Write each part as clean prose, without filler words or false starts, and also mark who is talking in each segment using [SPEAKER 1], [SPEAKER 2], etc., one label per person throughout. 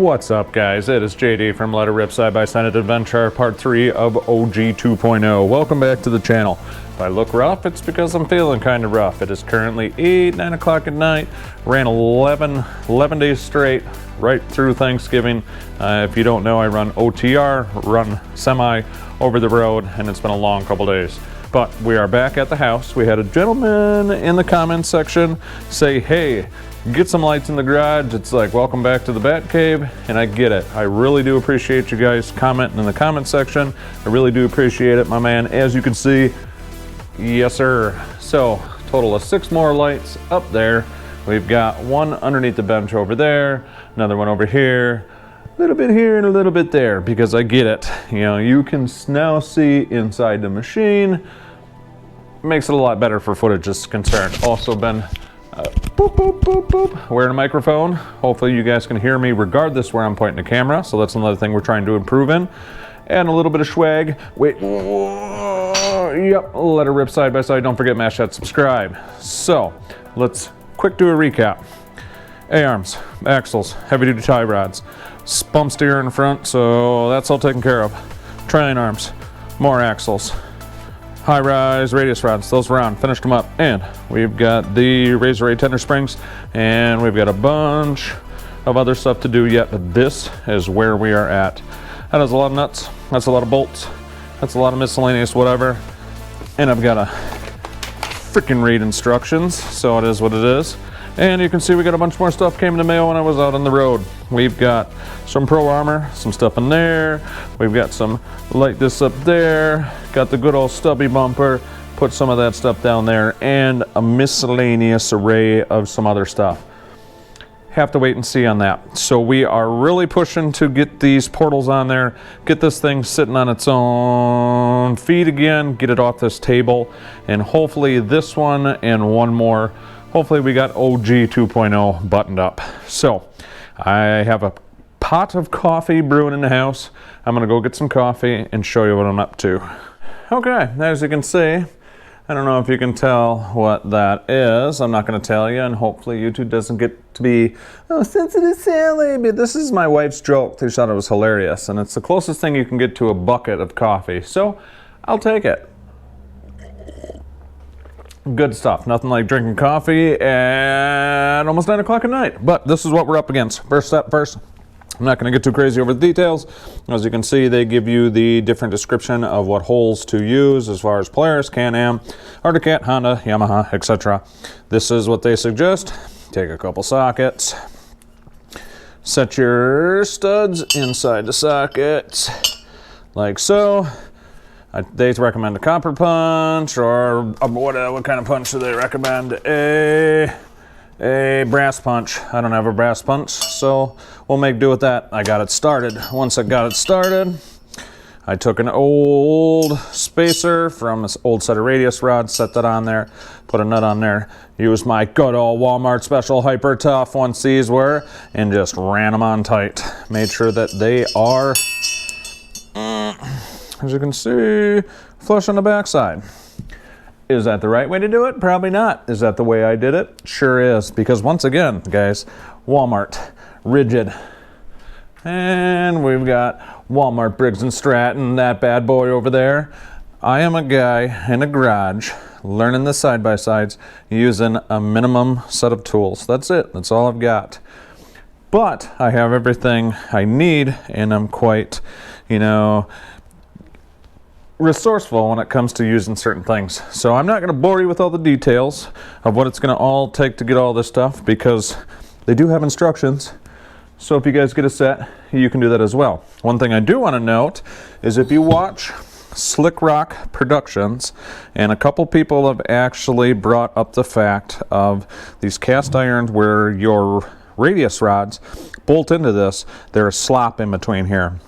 [SPEAKER 1] What's up, guys? It is JD from Let It Rip Side by Side Adventure, part 3 of OG 2.0. Welcome back to the channel. If I look rough, it's because I'm feeling kind of rough. It is currently 9 o'clock at night. Ran 11 days straight, right through Thanksgiving. If you don't know, I run OTR, run semi over the road, and it's been a long couple days. But we are back at the house. We had a gentleman in the comments section say, hey, get some lights in the garage. It's like, welcome back to the Bat Cave, and I get it. I really do appreciate you guys commenting in the comment section. I really do appreciate it, my man. As you can see, yes sir. So, total of 6 more lights up there. We've got one underneath the bench over there, another one over here, a little bit here and a little bit there, because I get it. You know, you can now see inside the machine. Makes it a lot better for footage is concerned. Also been boop, boop, boop, boop, wearing a microphone. Hopefully you guys can hear me regardless where I'm pointing the camera. So that's another thing we're trying to improve in. And a little bit of swag. Wait, yep, let it rip side by side. Don't forget, mash that subscribe. So let's quick do a recap. A-arms, axles, heavy duty tie rods, bump steer in front, so that's all taken care of. Trailing arms, more axles. High-rise radius rods, those round, finished them up, and we've got the Razor A tender springs, and we've got a bunch of other stuff to do yet, but this is where we are at. That is a lot of nuts, that's a lot of bolts, that's a lot of miscellaneous whatever, and I've got to freaking read instructions, so it is what it is. And you can see we got a bunch more stuff came in the mail when I was out on the road. We've got some Pro Armor, some stuff in there. We've got some like this up there. Got the good old stubby bumper. Put some of that stuff down there, and a miscellaneous array of some other stuff. Have to wait and see on that. So we are really pushing to get these portals on there, get this thing sitting on its own feet again, get it off this table, and hopefully this one and one more. Hopefully we got OG 2.0 buttoned up. So I have a pot of coffee brewing in the house. I'm gonna go get some coffee and show you what I'm up to. Okay, as you can see, I don't know if you can tell what that is. I'm not gonna tell you, and hopefully YouTube doesn't get to be, oh, sensitive Sally, but this is my wife's joke. She thought it was hilarious, and it's the closest thing you can get to a bucket of coffee. So I'll take it. Good stuff. Nothing like drinking coffee at almost 9 o'clock at night. But this is what we're up against. First step first. I'm not going to get too crazy over the details. As you can see, they give you the different description of what holes to use as far as Polaris, Can-Am, Arctic Cat, Honda, Yamaha, etc. This is what they suggest. Take a couple sockets. Set your studs inside the sockets like so. They recommend a copper punch, or what kind of punch do they recommend? A brass punch. I don't have a brass punch, so we'll make do with that. I got it started. Once I got it started, I took an old spacer from this old set of radius rods, set that on there, put a nut on there, used my good old Walmart special hyper tough once these were, and just ran them on tight. Made sure that they are, as you can see, flush on the backside. Is that the right way to do it? Probably not. Is that the way I did it? Sure is. Because once again, guys, Walmart, rigid. And we've got Walmart Briggs & Stratton, that bad boy over there. I am a guy in a garage learning the side-by-sides using a minimum set of tools. That's it. That's all I've got. But I have everything I need, and I'm quite, you know, resourceful when it comes to using certain things. So I'm not going to bore you with all the details of what it's going to all take to get all this stuff, because they do have instructions. So if you guys get a set, you can do that as well. One thing I do want to note is if you watch Slick Rock Productions, and a couple people have actually brought up the fact of these cast irons where your radius rods bolt into this, there's slop in between here.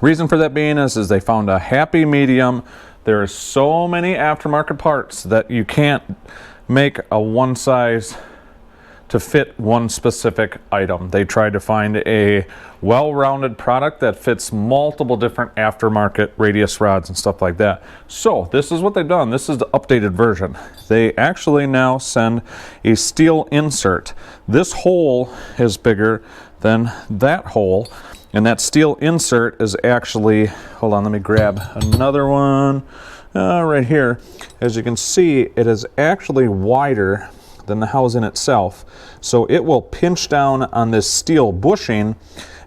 [SPEAKER 1] Reason for that being is they found a happy medium. There are so many aftermarket parts that you can't make a one size to fit one specific item. They tried to find a well-rounded product that fits multiple different aftermarket radius rods and stuff like that. So this is what they've done. This is the updated version. They actually now send a steel insert. This hole is bigger than that hole, and that steel insert is actually, hold on, let me grab another one right here. As you can see, it is actually wider than the housing itself, so it will pinch down on this steel bushing,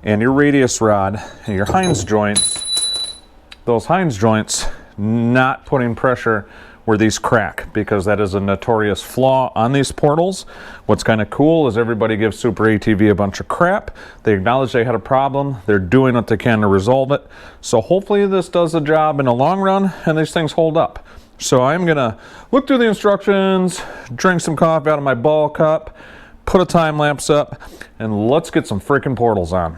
[SPEAKER 1] and your radius rod and your Heinz joints, those Heinz joints not putting pressure where these crack, because that is a notorious flaw on these portals. What's kind of cool is everybody gives Super ATV a bunch of crap. They acknowledge they had a problem. They're doing what they can to resolve it. So hopefully this does the job in the long run and these things hold up. So I'm gonna look through the instructions, drink some coffee out of my ball cup, put a time lapse up, and let's get some freaking portals on.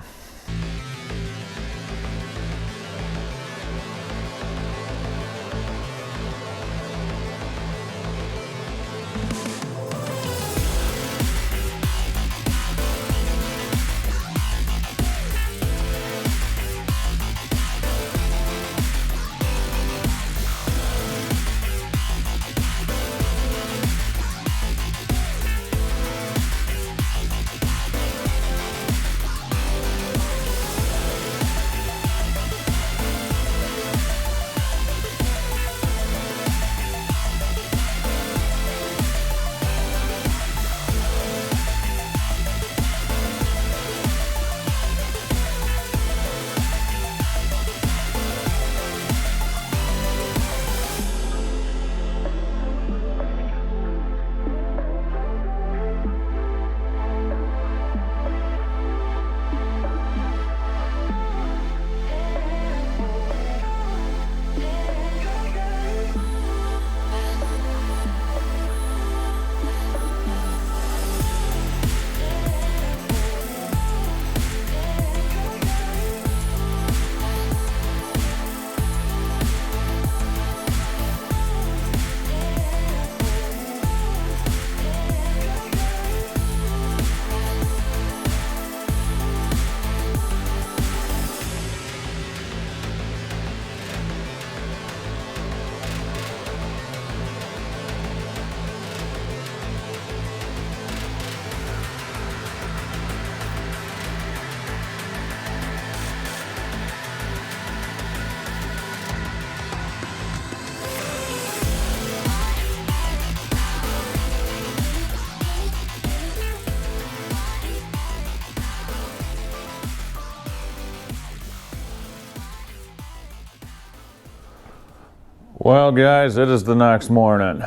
[SPEAKER 1] Well, guys, it is the next morning.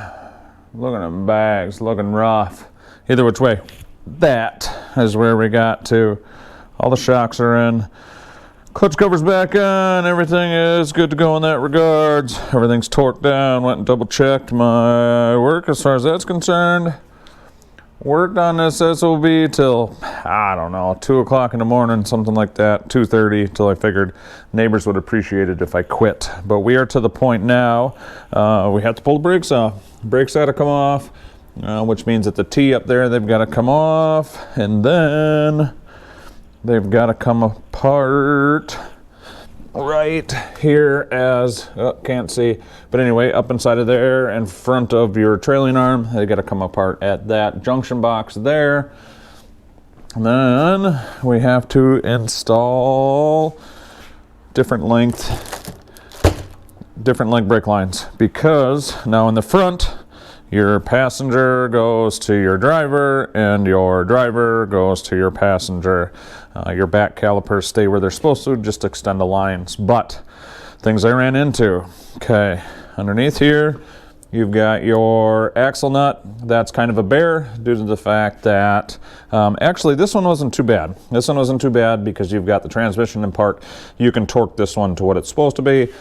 [SPEAKER 1] Looking at bags, looking rough. Either which way, that is where we got to. All the shocks are in. Clutch cover's back on. Everything is good to go in that regards. Everything's torqued down. Went and double checked my work as far as that's concerned. Worked on this SOB till, I don't know, 2 o'clock in the morning, something like that, 2:30, till I figured neighbors would appreciate it if I quit. But we are to the point now, we have to pull the brakes off. Brakes got to come off, which means that the T up there, they've got to come off, and then they've got to come apart right here as, oh, can't see, but anyway, up inside of there in front of your trailing arm, they got to come apart at that junction box there. And then we have to install different length brake lines, because now in the front your passenger goes to your driver and your driver goes to your passenger. Your back calipers stay where they're supposed to, just extend the lines. But things I ran into, okay, underneath here you've got your axle nut. That's kind of a bear due to the fact that actually this one wasn't too bad. This one wasn't too bad because you've got the transmission in part. You can torque this one to what it's supposed to be.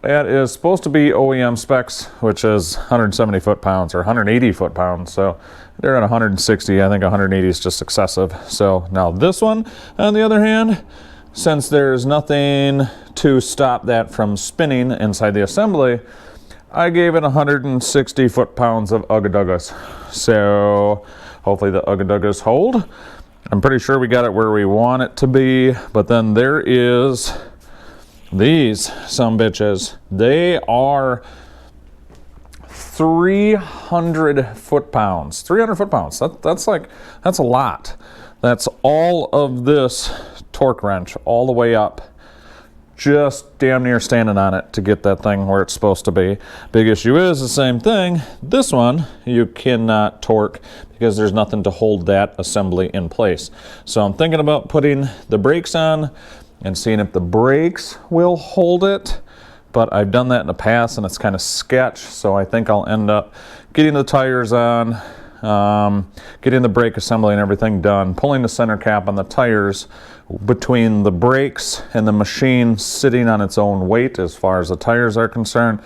[SPEAKER 1] That is supposed to be OEM specs, which is 170 foot-pounds or 180 foot-pounds. So they're at 160. I think 180 is just excessive. So now this one, on the other hand, since there's nothing to stop that from spinning inside the assembly, I gave it 160 foot-pounds of Ugga-Duggas. So hopefully the Ugga-Duggas hold. I'm pretty sure we got it where we want it to be, but then there is these sumbitches. They are 300 foot-pounds. 300 foot-pounds. That's a lot. That's all of this torque wrench all the way up. Just damn near standing on it to get that thing where it's supposed to be. Big issue is the same thing. This one you cannot torque because there's nothing to hold that assembly in place. So I'm thinking about putting the brakes on and seeing if the brakes will hold it. But I've done that in the past and it's kind of sketch. So I think I'll end up getting the tires on, getting the brake assembly and everything done, pulling the center cap on the tires between the brakes and the machine sitting on its own weight as far as the tires are concerned.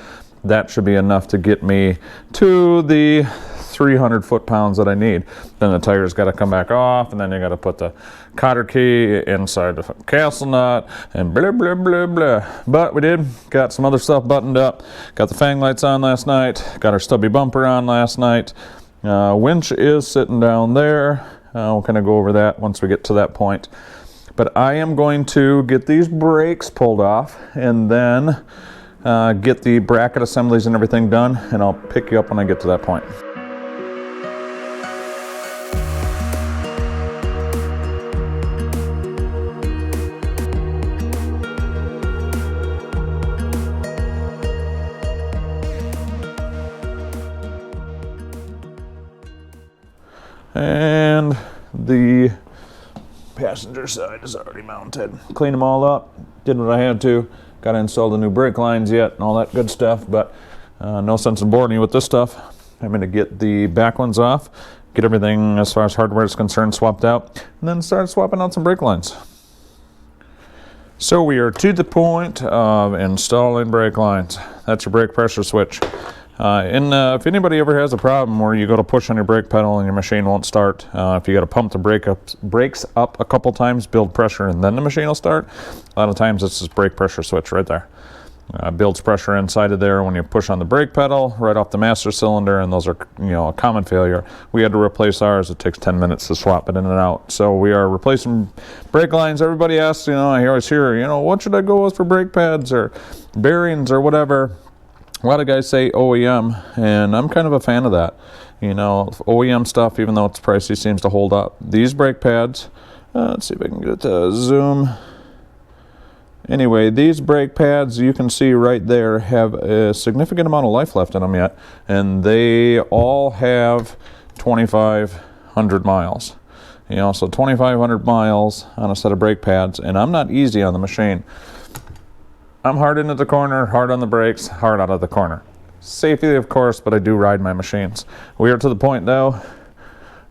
[SPEAKER 1] That should be enough to get me to the 300 foot-pounds that I need. Then the tires got to come back off, and then you got to put the cotter key inside the castle nut and blah blah blah blah. But we did got some other stuff buttoned up. Got the fang lights on last night, got our stubby bumper on last night. Winch is sitting down there. We'll kind of go over that once we get to that point. But I am going to get these brakes pulled off and then get the bracket assemblies and everything done, and I'll pick you up when I get to that point. And the passenger side is already mounted. Cleaned them all up, did what I had to. Got to install the new brake lines yet and all that good stuff, but no sense in boring you with this stuff. I'm going to get the back ones off, get everything as far as hardware is concerned swapped out, and then start swapping out some brake lines. So we are to the point of installing brake lines. That's your brake pressure switch. If anybody ever has a problem where you go to push on your brake pedal and your machine won't start, if you got to pump the brakes up a couple times, build pressure, and then the machine will start, a lot of times it's this brake pressure switch right there. Builds pressure inside of there when you push on the brake pedal right off the master cylinder, and those are a common failure. We had to replace ours. It takes 10 minutes to swap it in and out. So we are replacing brake lines. Everybody asks, I always hear, what should I go with for brake pads or bearings or whatever? A lot of guys say OEM, and I'm kind of a fan of that. OEM stuff, even though it's pricey, seems to hold up. These brake pads, let's see if I can get it to zoom. Anyway, these brake pads, you can see right there, have a significant amount of life left in them yet, and they all have 2,500 miles. So 2,500 miles on a set of brake pads, and I'm not easy on the machine. I'm hard into the corner, hard on the brakes, hard out of the corner. Safely, of course, but I do ride my machines. We are to the point now.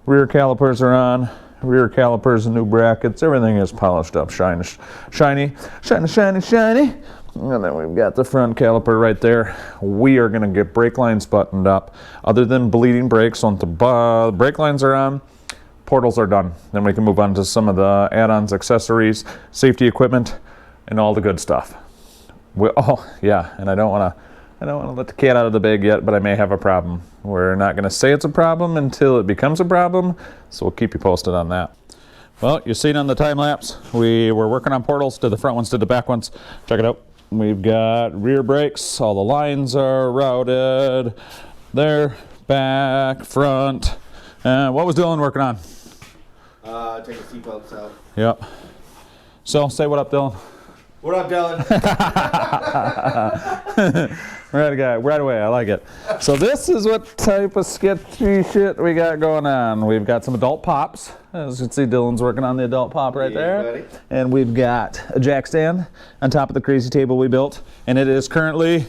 [SPEAKER 1] Rear calipers are on. Rear calipers and new brackets. Everything is polished up, shiny, shiny, shiny, shiny, shiny. And then we've got the front caliper right there. We are going to get brake lines buttoned up. Other than bleeding brakes, once the brake lines are on, portals are done. Then we can move on to some of the add-ons, accessories, safety equipment, and all the good stuff. And I don't want to let the cat out of the bag yet, but I may have a problem. We're not going to say it's a problem until it becomes a problem, so we'll keep you posted on that. Well, you've seen on the time lapse, we were working on portals, did the front ones, did the back ones. Check it out. We've got rear brakes, all the lines are routed. There, back, front. What was Dylan working on?
[SPEAKER 2] Take the seatbelts out.
[SPEAKER 1] Yep. So, say what up, Dylan.
[SPEAKER 2] What up, Dylan?
[SPEAKER 1] Right away, I like it. So this is what type of sketchy shit we got going on. We've got some adult pops. As you can see, Dylan's working on the adult pop right there. Buddy. And we've got a jack stand on top of the crazy table we built. And it is currently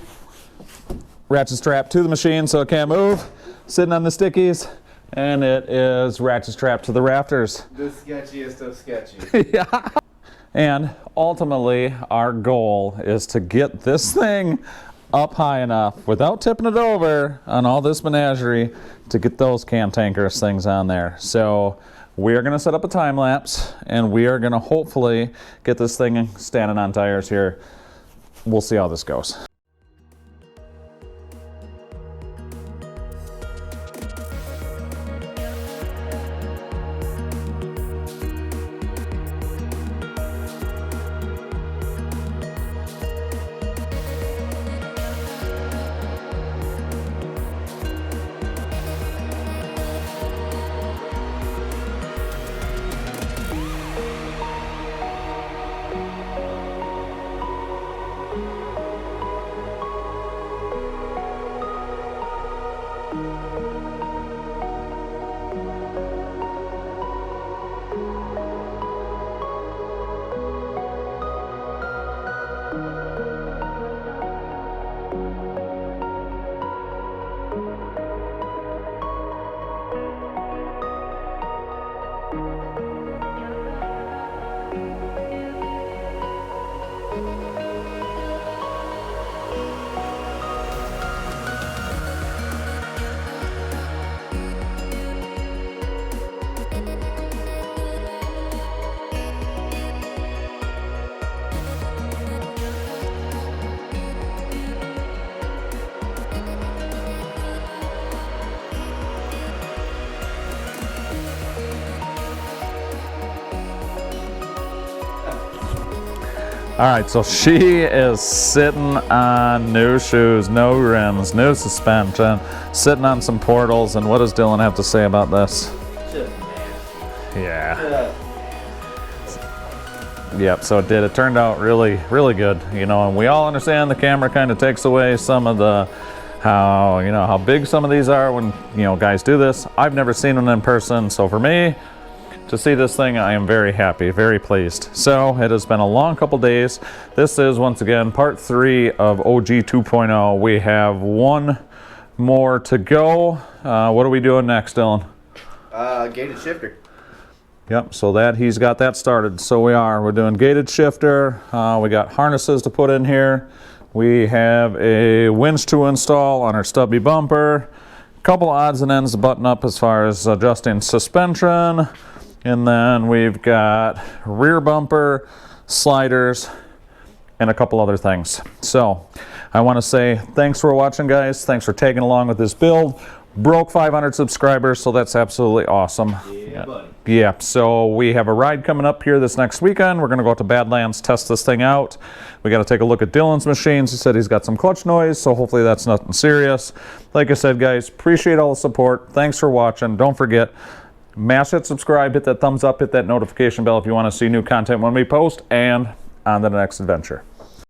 [SPEAKER 1] ratchet strapped to the machine so it can't move. Sitting on the stickies. And it is ratchet strapped to the rafters.
[SPEAKER 2] The sketchiest of sketchy.
[SPEAKER 1] Yeah. And ultimately, our goal is to get this thing up high enough without tipping it over on all this menagerie to get those cantankerous things on there. So we are going to set up a time lapse and we are going to hopefully get this thing standing on tires here. We'll see how this goes. right, so she is sitting on new shoes, no rims, new suspension, sitting on some portals. And what does Dylan have to say about this? Yeah. Yep, so it did. It turned out really, really good. You know, and we all understand the camera kind of takes away some of the how big some of these are when, guys do this. I've never seen them in person, so for me to see this thing, I am very happy, very pleased. So it has been a long couple days. This is, once again, part 3 of OG 2.0. We have one more to go. What are we doing next, Dylan?
[SPEAKER 2] Gated shifter.
[SPEAKER 1] Yep, so that he's got that started. So we're doing gated shifter. We got harnesses to put in here. We have a winch to install on our stubby bumper. A couple of odds and ends to button up as far as adjusting suspension. And then we've got rear bumper, sliders, and a couple other things. So I want to say thanks for watching, guys. Thanks for tagging along with this build. Broke 500 subscribers, so that's absolutely awesome.
[SPEAKER 2] Yeah, buddy.
[SPEAKER 1] Yeah, so we have a ride coming up here this next weekend. We're going to go out to Badlands, test this thing out. We got to take a look at Dylan's machines. He said he's got some clutch noise, so hopefully that's nothing serious. Like I said, guys, appreciate all the support. Thanks for watching. Don't forget, mash that subscribe, hit that thumbs up, hit that notification bell if you want to see new content when we post, and on to the next adventure.